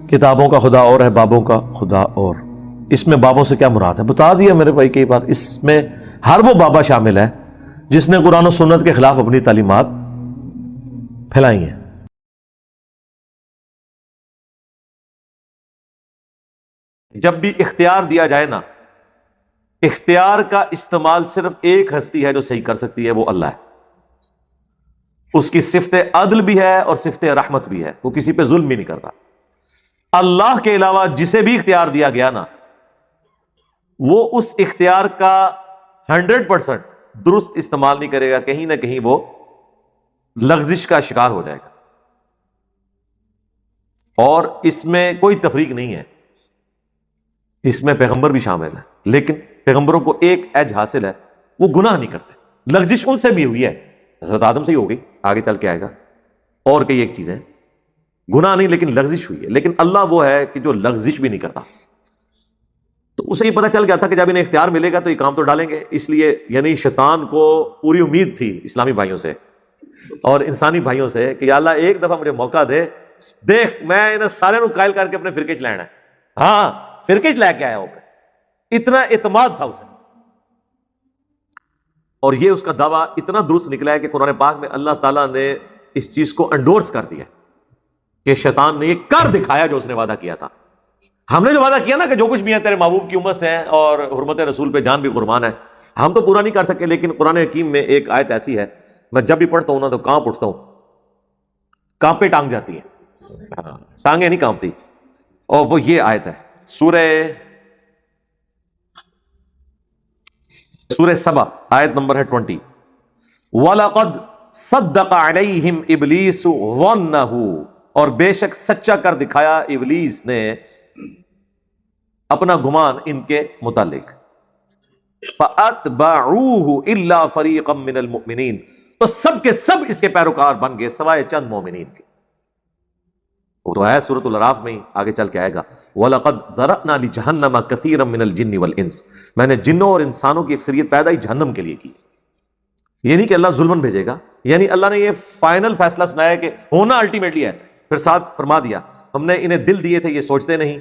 کتابوں کا خدا اور ہے، بابوں کا خدا اور۔ اس میں بابوں سے کیا مراد ہے؟ بتا دیا میرے بھائی کئی بار، اس میں ہر وہ بابا شامل ہے جس نے قرآن و سنت کے خلاف اپنی تعلیمات پھیلائی ہیں۔ جب بھی اختیار دیا جائے نا، اختیار کا استعمال صرف ایک ہستی ہے جو صحیح کر سکتی ہے، وہ اللہ ہے۔ اس کی صفت عدل بھی ہے اور صفت رحمت بھی ہے، وہ کسی پہ ظلم بھی نہیں کرتا۔ اللہ کے علاوہ جسے بھی اختیار دیا گیا نا، وہ اس اختیار کا 100% درست استعمال نہیں کرے گا، کہیں نہ کہیں وہ لغزش کا شکار ہو جائے گا۔ اور اس میں کوئی تفریق نہیں ہے، اس میں پیغمبر بھی شامل ہے، لیکن پیغمبروں کو ایک ایج حاصل ہے، وہ گناہ نہیں کرتے۔ لغزش ان سے بھی ہوئی ہے، حضرت آدم سے ہی ہو گئی، آگے چل کے آئے گا، اور کئی ایک چیزیں، گناہ نہیں لیکن لغزش ہوئی ہے۔ لیکن اللہ وہ ہے کہ جو لغزش بھی نہیں کرتا۔ تو اسے یہ پتہ چل گیا تھا کہ جب انہیں اختیار ملے گا تو یہ کام تو ڈالیں گے، اس لیے یعنی شیطان کو پوری امید تھی اسلامی بھائیوں سے اور انسانی بھائیوں سے کہ یا اللہ ایک دفعہ مجھے موقع دے، دیکھ میں انہیں سارے نو قائل کر کے اپنے فرقے چ لینا ہے۔ ہاں فرقے چ لے کے آیا ہوگا، اتنا اعتماد تھا اسے۔ اور یہ اس کا دعویٰ اتنا درست نکلا ہے کہ قرآن پاک میں اللہ تعالیٰ نے اس چیز کو انڈورس کر دیا کہ شیطان نے یہ کر دکھایا جو اس نے وعدہ کیا تھا۔ ہم نے جو وعدہ کیا نا کہ جو کچھ بھی ہے تیرے محبوب کی امت سے ہیں اور حرمت رسول پہ جان بھی قربان ہے، ہم تو پورا نہیں کر سکے، لیکن قرآن حکیم میں ایک آیت ایسی ہے، میں جب بھی پڑھتا ہوں نا تو کانپ اٹھتا ہوں، کانپے ٹانگ جاتی ہے، ٹانگیں نہیں کانپتی۔ اور وہ یہ آیت ہے سورہ سبا، آیت نمبر ہے 20، وَلَقَدْ صَدَّقَ عَلَيْهِمْ إِبْلِيسُ ظَنَّهُ، اور بے شک سچا کر دکھایا ابلیس نے اپنا گمان ان کے متعلق۔ فَأَتْبَعُوهُ إِلَّا فَرِيقًا مِّنَ الْمُؤْمِنِينَ، تو سب کے سب اس کے پیروکار بن گئے سوائے چند مومنین کے۔ وہ تو ہے سورۃ الاعراف میں ہی، آگے چل کے آئے گا، وَلَقَدْ ذَرَأْنَا لِجَهَنَّمَ كَثِيرًا مِّنَ الْجِنِّ وَالْإِنسِ، میں نے جنوں اور انسانوں کی اکثریت پیدا ہی جہنم کے لیے کی۔ یہ نہیں کہ اللہ ظلمن بھیجے گا، یعنی اللہ نے یہ فائنل فیصلہ سنایا کہ ہونا الٹیمیٹلی ایسا ہے۔ پھر ساتھ فرما دیا ہم نے انہیں دل دیے تھے یہ سوچتے نہیں،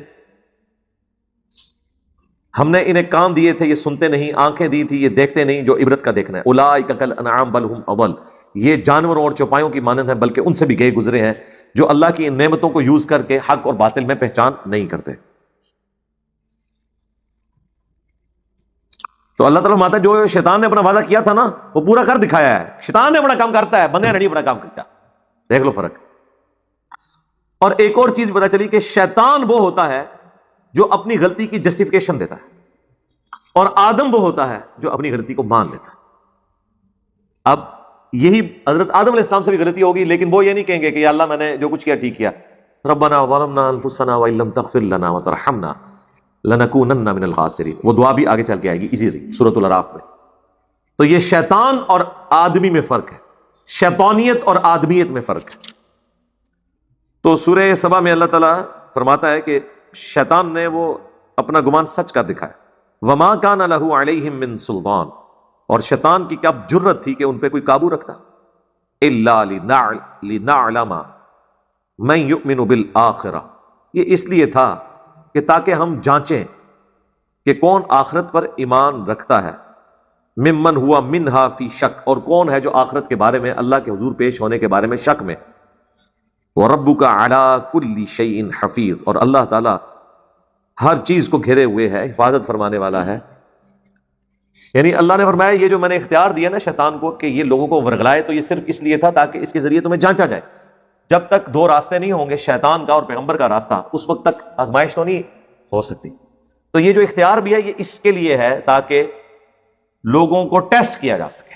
ہم نے انہیں کان دیے تھے یہ سنتے نہیں، آنکھیں دی تھی یہ دیکھتے نہیں جو عبرت کا دیکھنا ہے۔ اولئک کالانعام بل ہم اضل، یہ جانوروں اور چوپایوں کی مانند ہیں بلکہ ان سے بھی گئے گزرے ہیں، جو اللہ کی ان نعمتوں کو یوز کر کے حق اور باطل میں پہچان نہیں کرتے۔ تو اللہ تعالیٰ فرماتا ہے جو شیطان نے اپنا وعدہ کیا تھا نا وہ پورا کر دکھایا ہے۔ شیطان نے اپنا کام کرتا ہے، بندے نے نہیں اپنا کام کرتا، دیکھ لو فرق۔ اور ایک اور چیز پتہ چلی کہ شیطان وہ ہوتا ہے جو اپنی غلطی کی جسٹیفیکیشن دیتا ہے، اور آدم وہ ہوتا ہے جو اپنی غلطی کو مان لیتا ہے۔ اب یہی حضرت آدم علیہ السلام سے بھی غلطی ہوگی، لیکن وہ یہ نہیں کہیں گے کہ یا اللہ میں نے جو کچھ کیا ٹھیک کیا، ربنا ظلمنا انفسنا وان لم تغفر لنا وترحمنا لنکونن من الخاسرین، وہ دعا بھی آگے چل کے آئے گی اسی سورۃ الاعراف میں۔ تو یہ شیطان اور آدمی میں فرق ہے، شیطانیت اور آدمیت میں فرق ہے۔ تو سورہ سبا میں اللہ تعالیٰ فرماتا ہے کہ شیطان نے وہ اپنا گمان سچ کر دکھایا، وما کان لہ علیہم من سلطان، اور شیطان کی کیا جرت تھی کہ ان پہ کوئی قابو رکھتا، الا لنعلم من یؤمن بالآخرہ، یہ اس لیے تھا کہ تاکہ ہم جانچیں کہ کون آخرت پر ایمان رکھتا ہے، ممن ہوا منہا فی شک، اور کون ہے جو آخرت کے بارے میں اللہ کے حضور پیش ہونے کے بارے میں شک میں، وَرَبُّكَ عَلَىٰ كُلِّ شَيْءٍ حَفِيظٌ، اور اللہ تعالیٰ ہر چیز کو گھیرے ہوئے ہے، حفاظت فرمانے والا ہے۔ یعنی اللہ نے فرمایا یہ جو میں نے اختیار دیا نا شیطان کو کہ یہ لوگوں کو ورگلائے، تو یہ صرف اس لیے تھا تاکہ اس کے ذریعے تمہیں جانچا جائے۔ جب تک دو راستے نہیں ہوں گے، شیطان کا اور پیغمبر کا راستہ، اس وقت تک آزمائش تو نہیں ہو سکتی۔ تو یہ جو اختیار بھی ہے یہ اس کے لیے ہے تاکہ لوگوں کو ٹیسٹ کیا جا سکے،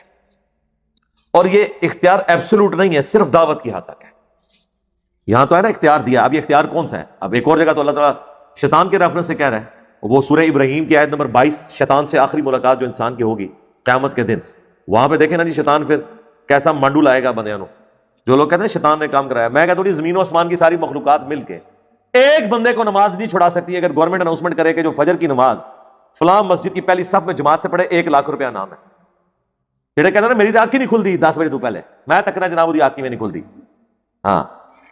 اور یہ اختیار ایبسولوٹ نہیں ہے، صرف دعوت کی حد تک ہے۔ یہاں تو ہے نا اختیار دیا، اب یہ اختیار کون سا ہے؟ اب ایک اور جگہ تو اللہ تعالیٰ شیطان کے ریفرنس سے کہہ رہا ہے، وہ سورہ ابراہیم کی آیت نمبر 22، شیطان سے آخری ملاقات جو انسان کی ہوگی قیامت کے دن، وہاں پہ دیکھیں نا جی شیطان پھر کیسا مانڈو لائے گا بندیانوں۔ جو لوگ کہتے ہیں شیطان نے کام کرایا، میں کہتا ہوں زمین و آسمان کی ساری مخلوقات مل کے ایک بندے کو نماز نہیں چھڑا سکتی اگر گورنمنٹ اناؤنسمنٹ کرے کہ جو فجر کی نماز فلاں مسجد کی پہلی صف میں جماعت سے پڑھے 1 لاکھ روپیہ انعام ہے۔ جڑے کہتے ہیں میری تو آنکھ ہی نہیں کھلتی 10 بجے تو پہلے، میں تکنا جناب وہ آنکھ ہی میں نہیں کھلتی۔ ہاں،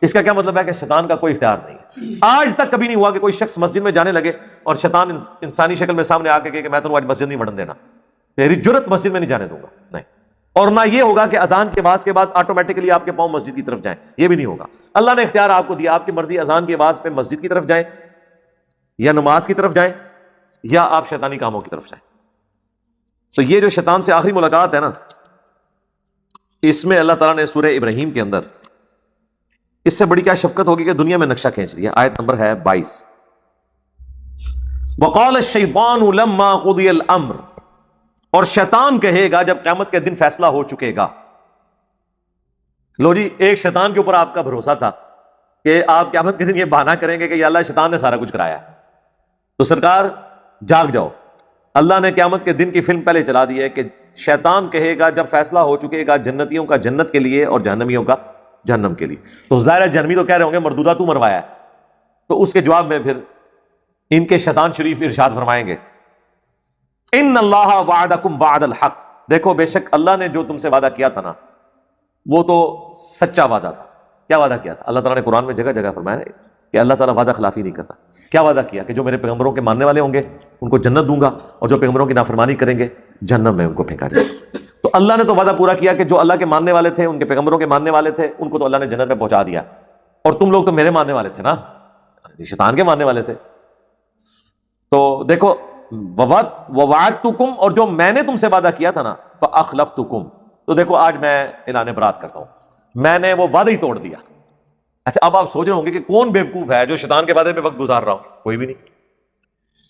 اس کا کیا مطلب ہے کہ شیطان کا کوئی اختیار نہیں ہے۔ آج تک کبھی نہیں ہوا کہ کوئی شخص مسجد میں جانے لگے اور شیطان انسانی شکل میں سامنے آ کے کہے کہ میں تمہیں آج مسجد نہیں بڑھن دینا، تیری جرت مسجد میں نہیں جانے دوں گا، نہیں۔ اور نہ یہ ہوگا کہ اذان کے آواز کے بعد آٹومیٹکلی آپ کے پاؤں مسجد کی طرف جائیں، یہ بھی نہیں ہوگا۔ اللہ نے اختیار آپ کو دیا، آپ کی مرضی اذان کی آواز پہ مسجد کی طرف جائیں یا نماز کی طرف جائیں یا آپ شیطانی کاموں کی طرف جائیں۔ تو یہ جو شیطان سے آخری ملاقات ہے نا، اس میں اللہ تعالیٰ نے سورہ ابراہیم کے اندر اس سے بڑی کیا شفقت ہوگی کہ دنیا میں نقشہ کھینچ دیا۔ آیت نمبر ہے 22، وقال الشیطان لما قضی الامر، اور شیطان کہے گا جب قیامت کے دن فیصلہ ہو چکے گا۔ لو جی، ایک شیطان کے اوپر آپ کا بھروسہ تھا کہ آپ قیامت کے دن یہ بہانہ کریں گے کہ یا اللہ شیطان نے سارا کچھ کرایا ہے، تو سرکار جاگ جاؤ، اللہ نے قیامت کے دن کی فلم پہلے چلا دی ہے کہ شیطان کہے گا جب فیصلہ ہو چکے گا جنتیوں کا جنت کے لیے اور جہنمیوں کا جہنم کے لیے۔ تو ظاہر ہے جہنمی تو کہہ رہے ہوں گے مردودہ تو مروایا ہے، تو اس کے جواب میں پھر ان کے شیطان شریف ارشاد فرمائیں گے ان اللہ وعدکم وعد الحق، دیکھو بے شک اللہ نے جو تم سے وعدہ کیا تھا نا وہ تو سچا وعدہ تھا۔ کیا وعدہ کیا تھا؟ اللہ تعالیٰ نے قرآن میں جگہ جگہ فرمایا ہے کہ اللہ تعالیٰ وعدہ خلافی نہیں کرتا۔ کیا وعدہ کیا؟ کہ جو میرے پیغمبروں کے ماننے والے ہوں گے ان کو جنت دوں گا، اور جو پیغمبروں کی نافرمانی کریں گے جہنم میں ان کو پھینکا جائے گا۔ تو اللہ نے تو وعدہ پورا کیا کہ جو اللہ کے ماننے والے تھے، ان کے پیغمبروں کے ماننے والے تھے، ان کو تو اللہ نے جنت میں پہنچا دیا، اور تم لوگ تو میرے ماننے والے تھے نا، شیطان کے ماننے والے تھے۔ تو دیکھو ووعدتکم، اور جو میں نے تم سے وعدہ کیا تھا نا فاخلفتکم، تو دیکھو آج میں اعلان برات کرتا ہوں، میں نے وہ وعدہ ہی توڑ دیا۔ اچھا اب آپ سوچ رہے ہوں گے کہ کون بیوقوف ہے جو شیطان کے وعدے پہ وقت گزار رہا ہوں؟ کوئی بھی نہیں۔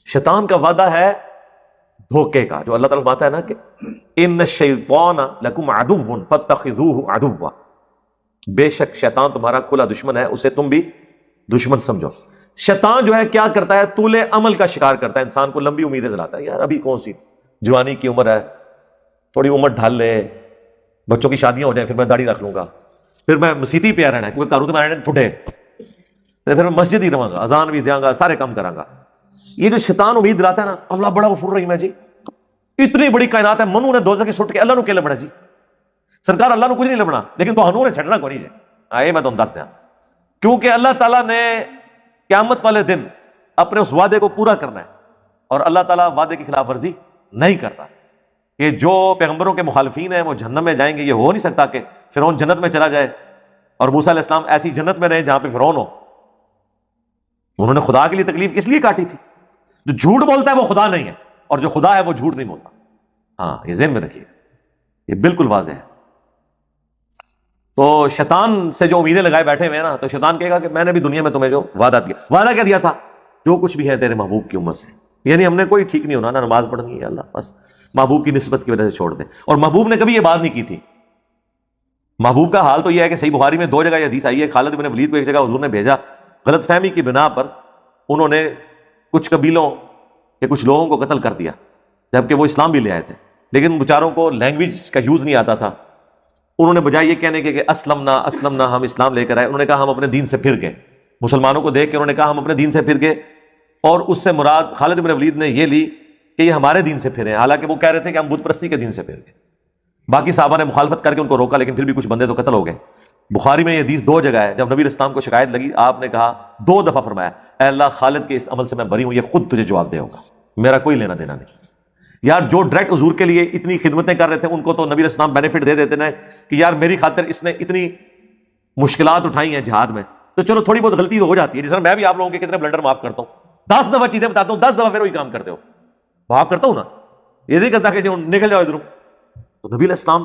شیطان کا وعدہ ہے دھوکے کا، جو اللہ تعالیٰ فرماتا ہے نا کہ ان الشیطان لکم عدو فاتخذوہ عدوا، بے شک شیطان تمہارا کھلا دشمن ہے، اسے تم بھی دشمن سمجھو۔ شیطان جو ہے کیا کرتا ہے؟ طول عمل کا شکار کرتا ہے، انسان کو لمبی امیدیں دلاتا ہے، یار ابھی کون سی جوانی کی عمر ہے، تھوڑی عمر ڈھال لے، بچوں کی شادیاں ہو جائیں پھر میں داڑھی رکھ لوں گا، پھر میں مسیتی پہ رہنا ہے کیونکہ کاروں تو میں ٹوٹے، پھر میں مسجد ہی رہوں گا، اذان بھی دوں گا، سارے کام کراں گا۔ یہ جو شیطان امید دلاتا ہے نا، اللہ بڑا غفور رحیم ہے جی، اتنی بڑی کائنات ہے، منو نے دوزخ کی سٹ کے اللہ نو کے لبنا جی، سرکار اللہ نو کچھ نہیں لبنا، لیکن تو ہنو نے چھڑنا کو نہیں جی، آئے میں تو دس دیا، کیونکہ اللہ تعالیٰ نے قیامت والے دن اپنے اس وعدے کو پورا کرنا ہے، اور اللہ تعالیٰ وعدے کی خلاف ورزی نہیں کرتا۔ کہ جو پیغمبروں کے مخالفین ہیں وہ جہنم میں جائیں گے، یہ ہو نہیں سکتا کہ فرعون جنت میں چلا جائے اور موسیٰ علیہ السلام ایسی جنت میں رہے جہاں پہ فرعون ہو۔ انہوں نے خدا کے لیے تکلیف اس لیے کاٹی تھی، جو جھوٹ بولتا ہے وہ خدا نہیں ہے، اور جو خدا ہے وہ جھوٹ نہیں بولتا۔ ہاں یہ ذہن میں رکھیے، یہ بالکل واضح ہے۔ تو شیطان سے جو امیدیں لگائے بیٹھے ہوئے ہیں نا، تو شیطان کہے گا کہ میں نے بھی دنیا میں تمہیں جو وعدہ دیا، وعدہ کیا دیا تھا؟ جو کچھ بھی ہے تیرے محبوب کی امت سے، یعنی ہم نے کوئی ٹھیک نہیں ہونا، نہ نماز پڑھنی ہے، اللہ بس محبوب کی نسبت کی وجہ سے چھوڑ دے۔ اور محبوب نے کبھی یہ بات نہیں کی تھی۔ محبوب کا حال تو یہ ہے کہ صحیح بخاری میں 2 جگہ یہ حدیث آئی ہے، خالد بن ولید کو ایک جگہ حضور نے بھیجا، غلط فہمی کی بنا پر انہوں نے کچھ قبیلوں کے کچھ لوگوں کو قتل کر دیا، جبکہ وہ اسلام بھی لے آئے تھے، لیکن بیچاروں کو لینگویج کا یوز نہیں آتا تھا۔ انہوں نے بجائے یہ کہنے کے کہ اسلمنا ہم اسلام لے کر آئے، انہوں نے کہا ہم اپنے دین سے پھر گئے۔ مسلمانوں کو دیکھ کے انہوں نے کہا ہم اپنے دین سے پھر گئے، اور اس سے مراد خالد بن ولید نے یہ لی کہ یہ ہمارے دین سے پھرے، حالانکہ وہ کہہ رہے تھے کہ ہم بت پرستی کے دین سے پھر گئے۔ باقی صحابہ نے مخالفت کر کے ان کو روکا، لیکن پھر بھی کچھ بندے تو قتل ہو گئے۔ بخاری میں یہ حدیث 2 جگہ ہے، جب نبی اسلام کو شکایت لگی آپ نے کہا 2 دفعہ فرمایا اے اللہ خالد کے اس عمل سے میں بری ہوں، یہ خود تجھے جواب دے ہوگا، میرا کوئی لینا دینا نہیں۔ یار جو ڈائریکٹ حضور کے لیے اتنی خدمتیں کر رہے تھے ان کو تو نبی اسلام بینیفٹ دے دیتے نا کہ یار میری خاطر اس نے اتنی مشکلات اٹھائی ہیں جہاد میں، تو چلو تھوڑی بہت غلطی تو ہو جاتی ہے، جس طرح میں بھی آپ لوگوں کے کتنے بلنڈر معاف کرتا ہوں، 10 دفعہ چیزیں بتاتا ہوں، 10 دفعہ پھر وہی کام کرتے ہو، معاف کرتا ہوں نا، یہ نہیں کرتا کہ جو نکل جاؤ ادھر۔ تو نبی علیہ السلام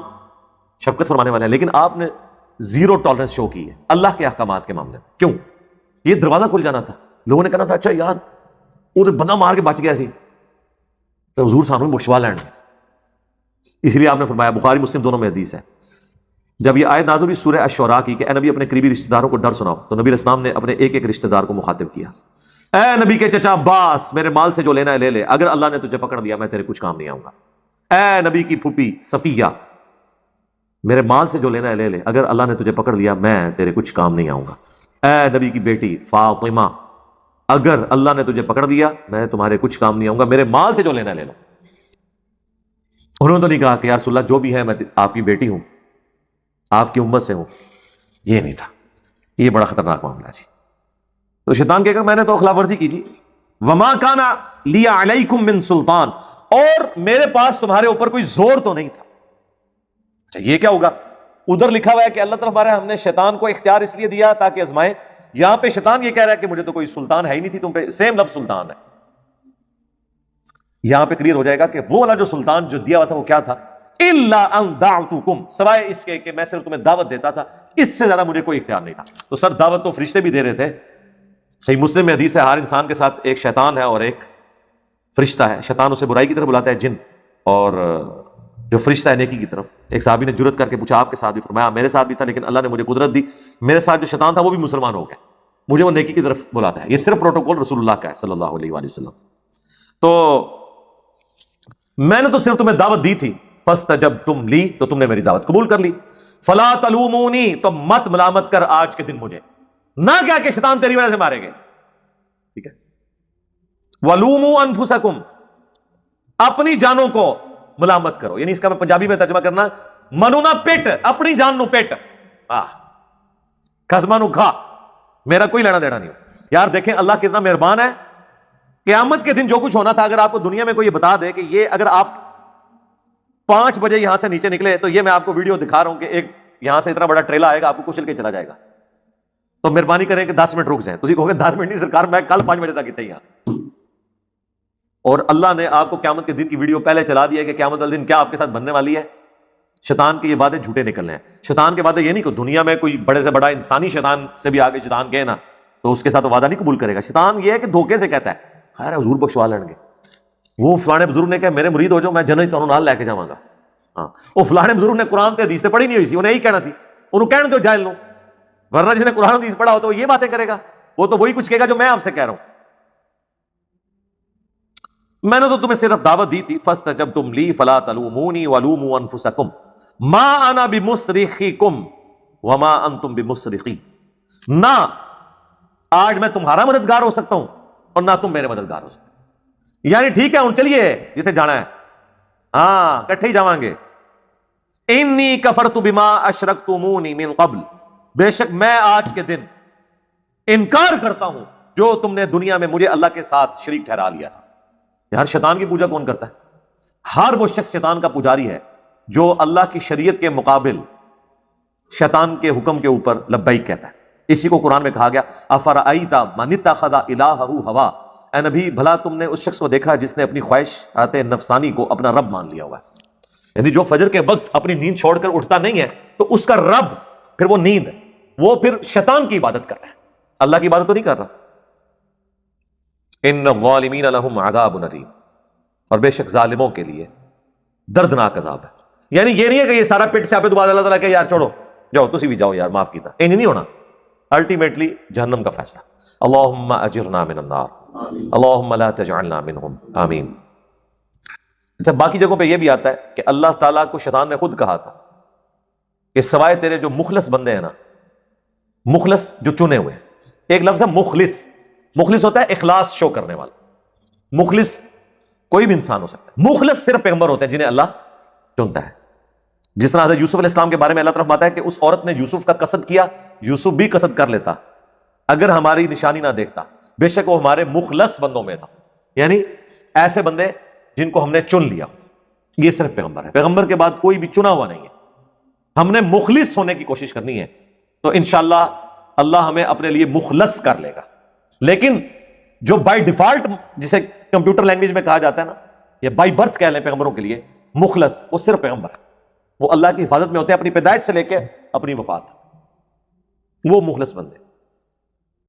شفقت فرمانے والے ہیں، لیکن آپ نے 0 ٹالرنس شو کی ہے اللہ کے احکامات کے معاملے میں۔ کیوں؟ یہ دروازہ کھل جانا تھا، لوگوں نے کہنا تھا اچھا یار وہ تو بندہ مار کے بچ گیا سی، تو حضور سانوں بخشوا لین، اس لیے آپ نے فرمایا، بخاری مسلم دونوں میں حدیث ہے، جب یہ آیت نازل ہوئی سورہ الشعراء کی کہ اے نبی اپنے قریبی رشتہ داروں کو ڈر سناؤ، تو نبی علیہ السلام نے اپنے ایک ایک رشتہ دار کو مخاطب کیا، اے نبی کے چچا عباس میرے مال سے جو لینا ہے لے لے، اگر اللہ نے تجھے پکڑ لیا میں تیرے کچھ کام نہیں آؤں گا۔ اے نبی کی پھوپھی صفیہ میرے مال سے جو لینا ہے لے لے، اگر اللہ نے تجھے پکڑ لیا میں تیرے کچھ کام نہیں آؤں گا۔ اے نبی کی بیٹی فاطمہ اگر اللہ نے تجھے پکڑ لیا میں تمہارے کچھ کام نہیں آؤں گا، میرے مال سے جو لینا ہے لے لو۔ انہوں نے تو نہیں کہا کہ یا رسول اللہ جو بھی ہے میں آپ کی بیٹی ہوں، آپ کی امت سے ہوں، یہ نہیں تھا۔ یہ بڑا خطرناک معاملہ ہے جی۔ تو شیطان کہے گا میں نے تو خلاف ورزی کی جی، وما کان لی علیکم من سلطان، اور میرے پاس تمہارے اوپر کوئی زور تو نہیں تھا۔ اچھا یہ کیا ہوگا؟ ادھر لکھا ہوا ہے کہ اللہ تعالیٰ ہمارے ہم نے شیطان کو اختیار اس لیے دیا تاکہ آزمائے، یہاں پہ شیطان یہ کہہ رہا ہے کہ مجھے تو کوئی سلطان ہے ہی نہیں تھی تم پہ، سیم لفظ سلطان ہے۔ یہاں پہ کلیئر ہو جائے گا کہ وہ والا جو سلطان جو دیا ہوا تھا وہ کیا تھا؟ الا ان دعوتکم، سوائے اس کے کہ میں صرف تمہیں دعوت دیتا تھا، اس سے زیادہ مجھے کوئی اختیار نہیں تھا۔ تو سر دعوت تو فرشتے بھی دے رہے تھے، صحیح مسلم میں حدیث ہے ہر انسان کے ساتھ ایک شیطان ہے اور ایک فرشتہ ہے، شیطان اسے برائی کی طرف بلاتا ہے جن، اور جو فرشتہ ہے نیکی کی طرف۔ ایک صحابی نے جرت کر کے پوچھا آپ کے ساتھ بھی؟ فرمایا میرے ساتھ بھی تھا لیکن اللہ نے مجھے قدرت دی، میرے ساتھ جو شیطان تھا وہ بھی مسلمان ہو گیا، مجھے وہ نیکی کی طرف بلاتا ہے۔ یہ صرف پروٹوکول رسول اللہ کا ہے صلی اللہ علیہ وآلہ وسلم۔ تو میں نے تو صرف تمہیں دعوت دی تھی، فاستجبتم لی، تو تم نے میری دعوت قبول کر لی، فلا تلومونی، تو مت ملامت کر آج کے دن مجھے، نہ کیا کہ شیطان تیری وجہ سے مارے گئے، ٹھیک ہے؟ ولوموا انفسکم، اپنی جانوں کو ملامت کرو، یعنی اس کا میں پنجابی میں ترجمہ کرنا، منو نہ پیٹ، اپنی جان نو پیٹ، قسمہ نو کھا، میرا کوئی لینا دینا نہیں ہو۔ یار دیکھیں اللہ کتنا مہربان ہے، قیامت کے دن جو کچھ ہونا تھا اگر آپ کو دنیا میں کوئی یہ بتا دے کہ یہ اگر آپ 5 بجے یہاں سے نیچے نکلے تو یہ میں آپ کو ویڈیو دکھا رہا ہوں کہ ایک یہاں سے اتنا بڑا ٹریلا آئے گا آپ کو کچل کے چلا جائے گا، تو مہربانی کریں کہ 10 منٹ رک جائیں۔ تسی کہو گے 10 منٹ نہیں سرکار، میں کل 5 بجے تک ہی یہاں، اور اللہ نے آپ کو قیامت کے دن کی ویڈیو پہلے چلا دی ہے کہ قیامت والے دن کیا آپ کے ساتھ بننے والی ہے۔ شیطان کے یہ وعدے جھوٹے نکلنے ہیں۔ شیطان کے وعدے یہ نہیں کہ دنیا میں کوئی بڑے سے بڑا انسانی شیطان سے بھی آگے شیطان کہے نا تو اس کے ساتھ وعدہ نہیں قبول کرے گا۔ شیطان یہ ہے کہ دھوکے سے کہتا ہے خیر حضور بخشوا لیں گے، وہ فلانے بزرگ نے کہا میرے مرید ہو جاؤ میں جنت تانوں نال لے کے جاواں گا، ہاں وہ فلانے بزرگ نے قرآن تے حدیث تے پڑھی نہیں ہوئی سی، انہیں یہی کہنا سی، انہوں کہنے تو جاہل نو، ورنہ جس نے قرآن حدیث پڑھا ہو تو وہ یہ باتیں کرے گا، وہ تو وہی کچھ کہے گا جو میں آپ سے کہہ رہا ہوں۔ میں نے تو تمہیں صرف دعوت دی تھی، فاستجبتم لی فلا تلومونی ولوموا انفسکم ما انا بمصرخکم وما انتم بمصرخی، نہ آج میں تمہارا مددگار ہو سکتا ہوں اور نہ تم میرے مددگار ہو سکتے، یعنی ٹھیک ہے ہن چلیے جتنے جانا ہے، ہاں کٹھے ہی جاواں گے۔ انی کفرت بما اشرکتمونی من قبل، بے شک میں آج کے دن انکار کرتا ہوں جو تم نے دنیا میں مجھے اللہ کے ساتھ شریک ٹھہرا لیا تھا۔ ہر شیطان کی پوجا کون کرتا ہے؟ ہر وہ شخص شیطان کا پجاری ہے جو اللہ کی شریعت کے مقابل شیطان کے حکم کے اوپر لبیک کہتا ہے۔ اسی کو قرآن میں کہا گیا افرأیت من اتخذ الہہ ہوا، اے نبی بھلا تم نے اس شخص کو دیکھا جس نے اپنی خواہشات نفسانی کو اپنا رب مان لیا ہوا ہے، یعنی جو فجر کے وقت اپنی نیند چھوڑ کر اٹھتا نہیں ہے تو اس کا رب پھر وہ نیند ہے، وہ پھر شیطان کی عبادت کر رہا ہے، اللہ کی عبادت تو نہیں کر رہا۔ ان الظالمین لہم عذاب علیم، اور بے شک ظالموں کے لیے دردناک عذاب ہے۔ یعنی یہ نہیں ہے کہ یہ سارا پیٹ سے آپ دوبارہ اللہ تعالیٰ کہ یار چھوڑو جاؤ تسی بھی جاؤ یار معاف کیتا، یہ نہیں ہونا، الٹیمیٹلی جہنم کا فیصلہ۔ اللہم اجرنا من النار اللہم لا تجعلنا منہم آمین۔ اچھا باقی جگہوں پہ یہ بھی آتا ہے کہ اللہ تعالیٰ کو شیطان نے خود کہا تھا کہ سوائے تیرے جو مخلص بندے ہیں نا، مخلص جو چنے ہوئے ہیں، ایک لفظ ہے مخلص، مخلص ہوتا ہے اخلاص شو کرنے والا، مخلص کوئی بھی انسان ہو سکتا ہے، مخلص صرف پیغمبر ہوتے ہیں جنہیں اللہ چنتا ہے۔ جس طرح حضرت یوسف علیہ السلام کے بارے میں اللہ طرف آتا ہے کہ اس عورت نے یوسف کا قصد کیا، یوسف بھی قصد کر لیتا اگر ہماری نشانی نہ دیکھتا، بے شک وہ ہمارے مخلص بندوں میں تھا، یعنی ایسے بندے جن کو ہم نے چن لیا، یہ صرف پیغمبر ہے، پیغمبر کے بعد کوئی بھی چنا ہوا نہیں ہے۔ ہم نے مخلص ہونے کی کوشش کرنی ہے تو انشاءاللہ اللہ ہمیں اپنے لیے مخلص کر لے گا۔ لیکن جو بائی ڈیفالٹ جسے کمپیوٹر لینگویج میں کہا جاتا ہے نا، یا بائی برتھ کہہ لیں پیغمبروں کے لیے مخلص، وہ صرف پیغمبر ہے، وہ اللہ کی حفاظت میں ہوتے ہیں اپنی پیدائش سے لے کے اپنی وفات، وہ مخلص بندے۔